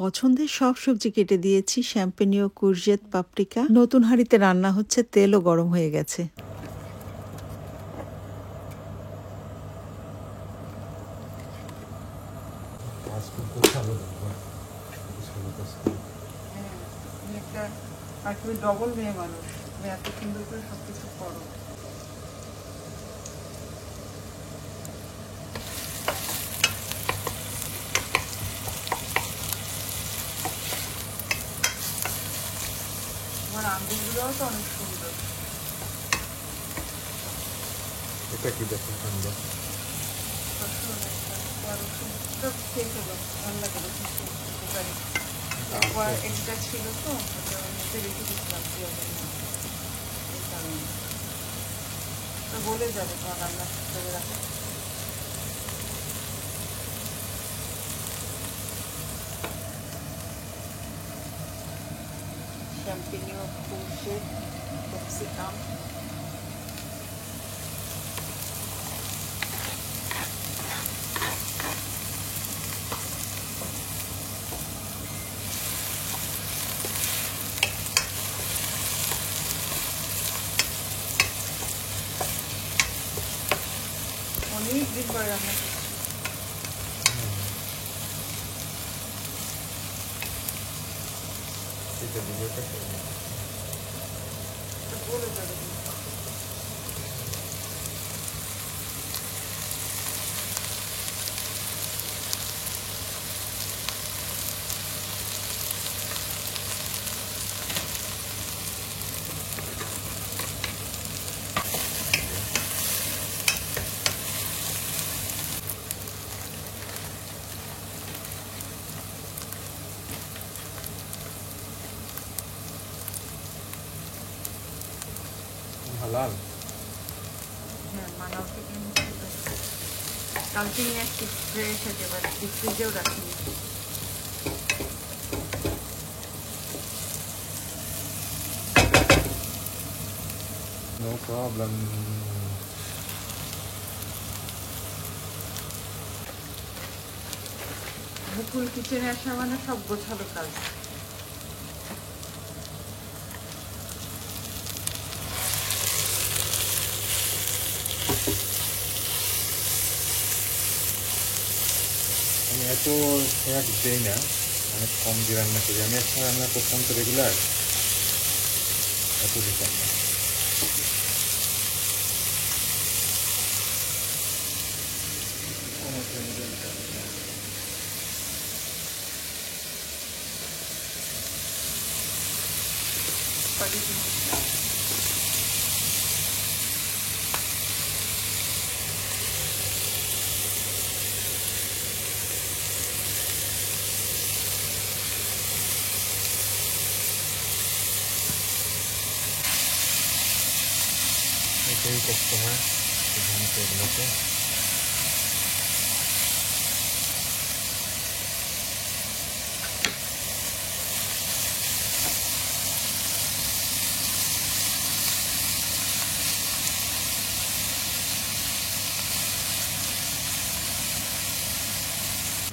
পছন্দের সব সবজি কেটে দিয়েছি, শ্যাম্পেনীয়, কুরজেত, পাপরিকা। নতুন হাঁড়িতে রান্না হচ্ছে, তেলও গরম হয়ে গেছে। আর তুমি ডবল মেয়ে মানুষ, তুমি এত সুন্দর করে সবকিছু করো। তোমার আঙ্গুলগুলোও তো অনেক সুন্দর। এটা কি দেখো সুন্দর, এক্সট্রা ছিল তো রেখে দিচ্ছিলাম, বলে যাবে তোমার রান্না করে রাখো। শ্যাম্পেনীয়, কুরজেত, ক্যাপসিকাম, অনেক দিন পরে রান্না করছি। বলে যাবে হালাল। হ্যাঁ, মানাও থেকে কালকে নিয়ে আসছি, ফ্রেশ হতে পারে, ফ্রিজেও রাখিনি। No problem. মুকুল কিচেনে আসা মানে সব গোছালো কাজ। আমি এত ফ্যাট দিই না, অনেক কম দিয়ে রান্না করি। আমি একটা রান্না করতাম তো রেগুলার, এত দিতাম না। এটাই করতে হয় সাধারণত এগুলোতে।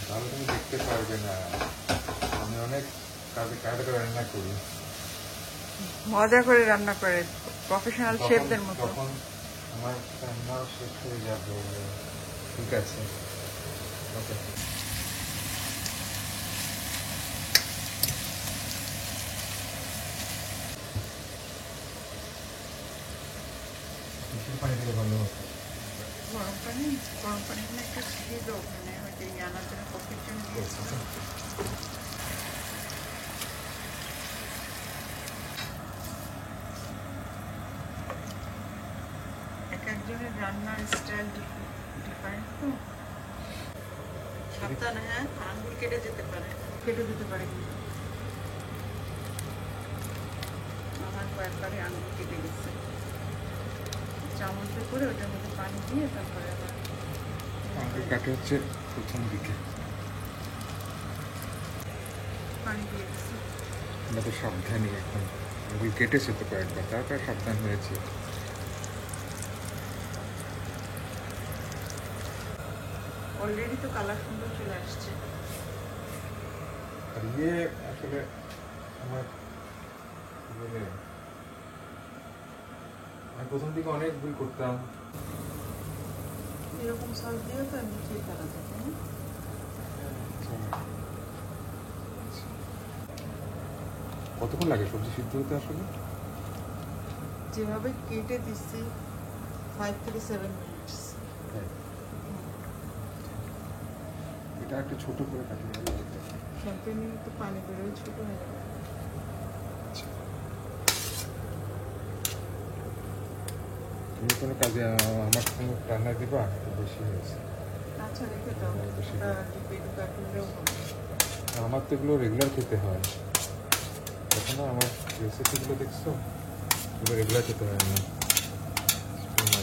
তাহলে তুমি দেখতে পারবে না, আমি অনেক কাজে করে রান্না করি, মজা করে রান্না করে, প্রফেশনাল শেফদের মতো। তখন আমার রান্নাও শেষ হয়ে যাবে। ঠিক আছে, ওকে। পানি দিলে ভালো হতো। গরম পানি একটা ছিল ওখানে, ওই যে আনার জন্য, কফির জন্য দিয়েছিলাম। এক একজনের রান্নার স্টাইল ডিফারেন্ট তো। সাবধানে, হ্যাঁ, আঙ্গুল কেটে যেতে পারে কিন্তু আমার কয়েকবারে আঙ্গুল কেটে গেছে। চামচে করে ওটার মধ্যে পানি দিয়ে তারপরে আবার আঙ্গুল কাটে হচ্ছে প্রথম দিকে, পানি দিয়ে দিচ্ছি। আমরা তো সাবধানই এখন। আঙ্গুল কেটেছে তো কয়েকবার, তারপরে সাবধান হয়েছে। অলরেডি তো কালার সুন্দর চলে আসছে। আর ইয়ে আসলে আমার কি বলে, আমি প্রথম দিকে অনেক ভুল করতাম। এরকম সস দিয়েও তো এমনি খেয়ে ফেলা যায়, তাই না? কতক্ষণ লাগে সবজি সিদ্ধ হতে আসলে? যেভাবে কেটে দিচ্ছি 5 থেকে 7 মিনিটস। এটা একটু ছোট করে কাটি নিলে শ্যাম্পেনিও তো পানি বেরোয়, ছোট হয়ে যাবে। তুমি কোনো কাজে আমার কোনো রান্না দিবা? একটু বেশি হয়েছে। আচ্ছা, রেখে দাও। বেশি ওটা পেটু কাটলেও হবে। আমার তো এগুলো রেগুলার খেতে হয়। এখন আমার রেসিপিগুলো দেখছো, এগুলো রেগুলার খেতে হয় না।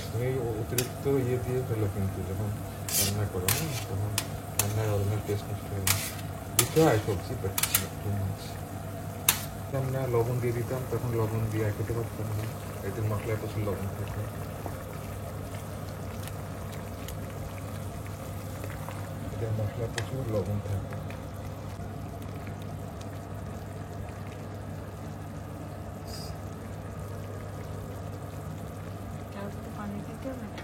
তুমি অতিরিক্ত ইয়ে দিয়ে ফেলো কিন্তু যখন রান্না করো, তখন রান্নার অরিজিনাল টেস্ট নষ্ট হয়ে যায়। দিতে হয় সবজি, বাট টু মাছ। আমরা লবণ দিয়ে দিতাম, তখন লবণ দিয়ে খেতে পারতাম না, এতে মশলায় প্রচুর লবণ থাকে। এতে মশলায় প্রচুর লবণ থাকে। আর একটু পানি দিতে হবে না?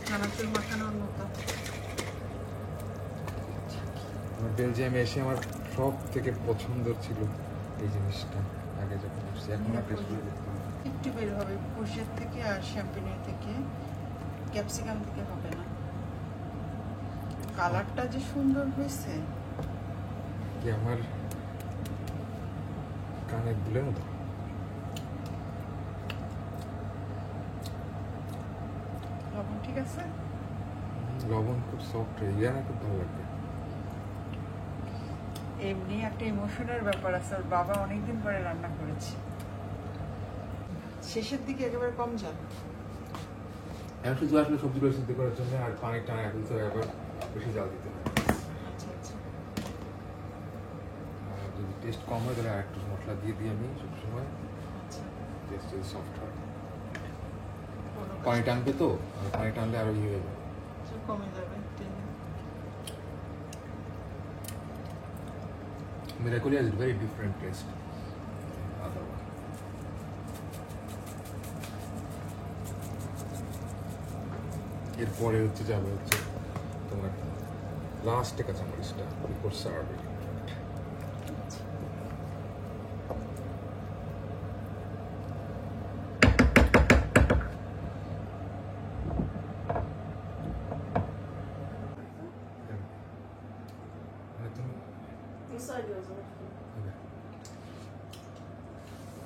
চানাচুর মাখানোর মতো। আমার বেলজিয়ামে এসে আমার সব থেকে পছন্দের ছিল এই জিনিসটা। আগে যখন আসছি, এখন আর টেস্ট করে দেখতে হবে। একটু বের হবে কুশের থেকে আর শ্যাম্পেনের থেকে, ক্যাপসিকাম থেকে হবে না। কালারটা যে সুন্দর হয়েছে। কি আমার কানে দুলের মতো। লবণ ঠিক আছে? লবণ খুব সফট, ইয়ানা খুব ভালো লাগবে। এমনি একটা ইমোশনের ব্যাপার আছে, ওর বাবা অনেকদিন পরে রান্না করেছে। শেষের দিকে একেবারে কম যান। এখন শুধু আসলে সবজিগুলো সিদ্ধ করার জন্য আর পানি টানা তুলতে হয়, আবার বেশি জাল দিতে হয়। আচ্ছা আচ্ছা। আর যদি টেস্ট কম হয় তাহলে আর একটু মশলা দিয়ে দিই আমি সবসময়, আচ্ছা, টেস্ট যদি সফট হয়। কোনো পানি টানবে তো, আর পানি টানলে আরো ইয়ে হয়ে যাবে। কিছু কমে যাবে, টেনে। Miracoli has a very different taste. Other one. এরপরে হচ্ছে যাবে হচ্ছে তোমার লাস্টে কাঁচামরিচটা বিফোর সার্ভিং।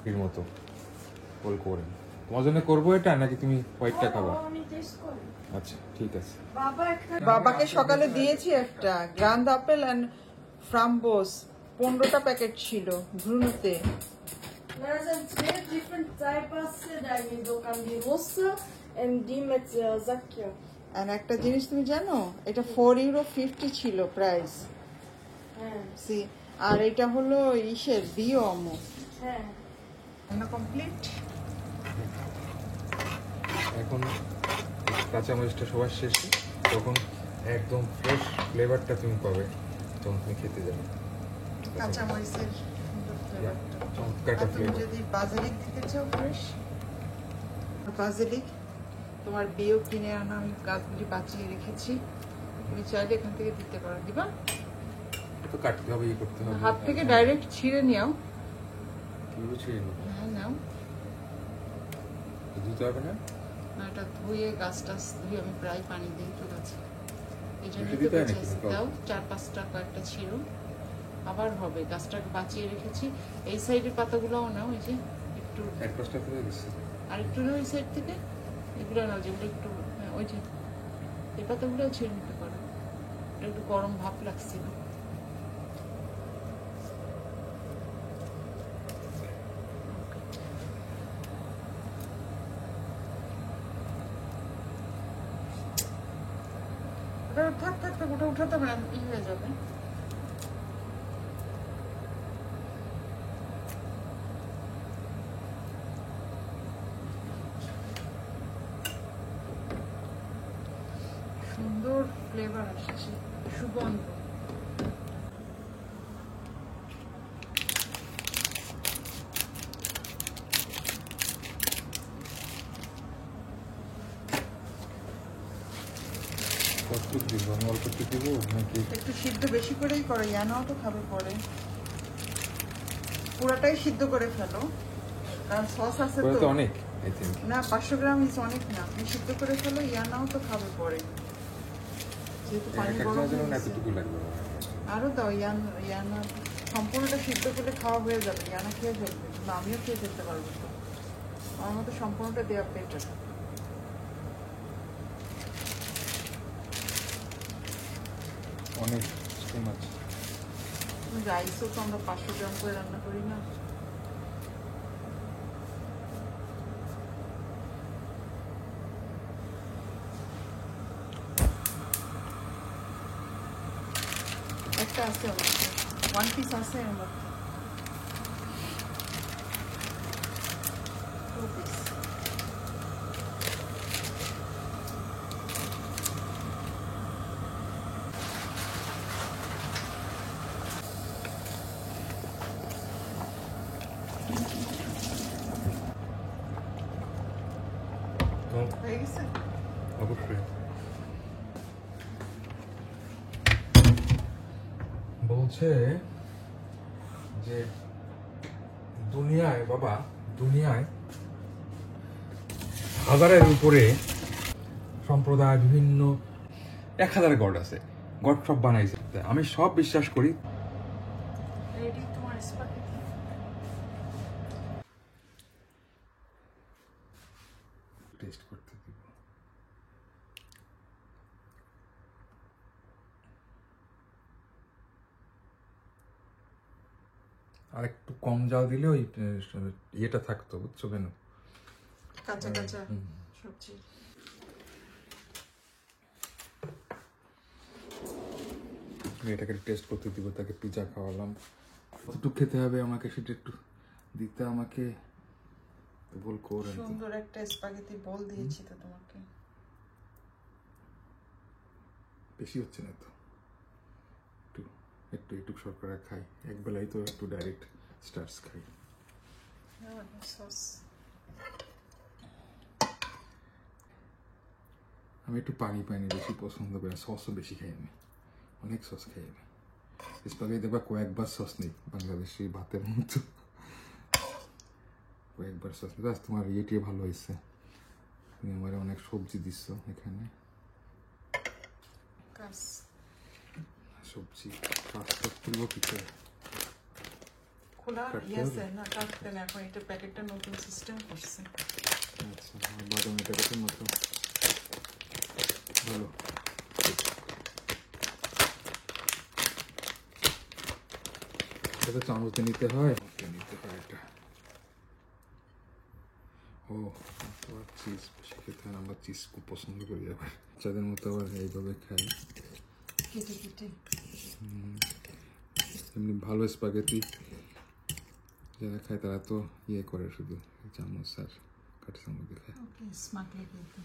এর মতো হোল করে তোমার জন্য করবো এটা, নাকি তুমি হোয়াইটটা খাবা? আচ্ছা ঠিক আছে। বাবাকে সকালে দিয়েছি একটা গ্রান্ড আপেল এন্ড ফ্রাম্বোস, 15টা প্যাকেট ছিল ব্রুনোতে। Er zijn twee different types daar in dokan, die losse en die met zakje. আর একটা জিনিস তুমি জানো, এটা €4.50 ছিল প্রাইস। হ্যাঁ সি, আর এটা হলো ইসের বিওমো। হ্যাঁ রান্না কমপ্লিট। এখন কাঁচামরিচটা সবার শেষে, তখন একদম ফ্রেশ ফ্লেভারটা তুমি পাবে যখন তুমি খেতে যাবে। কাঁচামরিচের সুন্দর ফ্লেভারটা। চমৎকারটা আর তুমি ফ্লেভার। যদি বাজারিক দিতে চাও ফ্রেশ, বাজারিক তোমার বিও কিনে আনা, আমি গাছগুলি বাঁচিয়ে রেখেছি, তুমি চাইলে এখান থেকে দিতে পারো। দিবা? তো কাটতে হবে, ইয়ে করতে হবে। হাত থেকে ডাইরেক্ট ছিঁড়ে নিও। কিভাবে ছিঁড়ে নেবো? হ্যাঁ নাও। ধুতে হবে না? না, এটা ধুয়ে গাছ টাছ ধুয়ে আমি প্রায় পানি দিই তো গাছে, এই জন্য দিতে হয় নাকি? দাও। 4-5টা কয়েকটা ছিঁড়ো, আবার হবে। গাছটাকে বাঁচিয়ে রেখেছি। এই সাইডের পাতাগুলোও নাও, এই যে একটু, এক পাঁচটা করে দিচ্ছি। আর একটু নাও এই সাইড থেকে। এগুলো নাও যেগুলো একটু, হ্যাঁ ওই যে এই পাতাগুলোও ছিঁড়ে নিতে পারো। এটা একটু গরম ভাব লাগছিল। থাক থাক থাক, ওটা উঠাতে হবে না, ই হয়ে যাবে। সুন্দর ফ্লেভার আসছে, সুগন্ধ। কতটুকু দিব? আমি অল্প একটু দিব নাকি? একটু সিদ্ধ বেশি করেই করো, ইয়ানাও তো খাবে পরে। পুরাটাই সিদ্ধ করে ফেলো, কারণ সস আছে ওটা তো। তো অনেক, আই থিঙ্ক। না, 500 গ্রাম ইজ অনেক না, আপনি সিদ্ধ করে ফেলো, ইয়ানাও তো খাবে পরে, যেহেতু পানি এক গরম একজনের জন্য হয়ে গেছে। এতটুকু লাগবে। আরো দাও, ইয়ানা সম্পূর্ণটা সিদ্ধ করলে খাওয়া হয়ে যাবে, ইয়ানা খেয়ে ফেলবে, কিন্তু আমিও খেয়ে ফেলতে পারবো তো। আমার মতো সম্পূর্ণটা দেওয়া বেটার। অনেক টু মাচ। রাইসও তো আমরা 500 গ্রাম করে রান্না করি না। একটা আছে ওর মধ্যে, 1 পিস আছে এর মধ্যে, 2 পিস। তো হয়ে গেছে। অবশ্যই বলছে যে দুনিয়ায়, বাবা, দুনিয়ায় হাজারের উপরে সম্প্রদায়, বিভিন্ন 1000 গড আছে। গড সব বানাইছে, আমি সব বিশ্বাস করি। রেডি তোমার স্পাগেটি। টেস্ট করতে দিব। আর একটু কম জাল দিলে ওই ইয়েটা থাকতো, বুঝছো কেন? কাঁচা কাঁচা সবজি। আমি এটাকে টেস্ট করতে দিব, তাকে পিজা খাওয়ালাম। কতটুকু খেতে হবে আমাকে সেটা একটু দিতে আমাকে বল করে। সুন্দর একটা স্পাগেটি বল দিয়েছি তো তোমাকে। বেশি হচ্ছে না তো, একটু একটু একটু শর্করা খাই, একবেলাই তো একটু ডাইরেক্ট স্টার্স খাই। সস আমি একটু পানি পানি বেশি পছন্দ করি, সসও বেশি খাই আমি, অনেক সস খাই আমি। স্পাগেটি দেখবা কয়েকবার সস নেই, বাংলাদেশি ভাতের মতো কয়েকবার সস নেই। তোমার ইয়েটিও ভালো হয়েছে, তুমি আমার অনেক সবজি দিচ্ছ এখানে। কাস সবজি কাজ করবো কি করে? খোলা কাটতে ইয়েছে হবে? না, কাটতে না, এখন এটা প্যাকেটটা নতুন সিস্টেম করছে। আচ্ছা, আমার বাদাম এটা কত মতো ভালো। এটা চামচ দিয়ে নিতে হয়, নিতে হয় এটা। ও আবার চিজ বেশি খেতে হয়, আমরা চিজ খুব পছন্দ করি, আবার যাদের মতো আবার এইভাবে খাই কেটে কেটে। এমনি ভালো স্পাগেটি যারা খায় তারা তো ইয়ে করে, শুধু চামচ আর কাঠি চামচ দিয়ে খায়। ওকে, স্মার্টলি খেতে।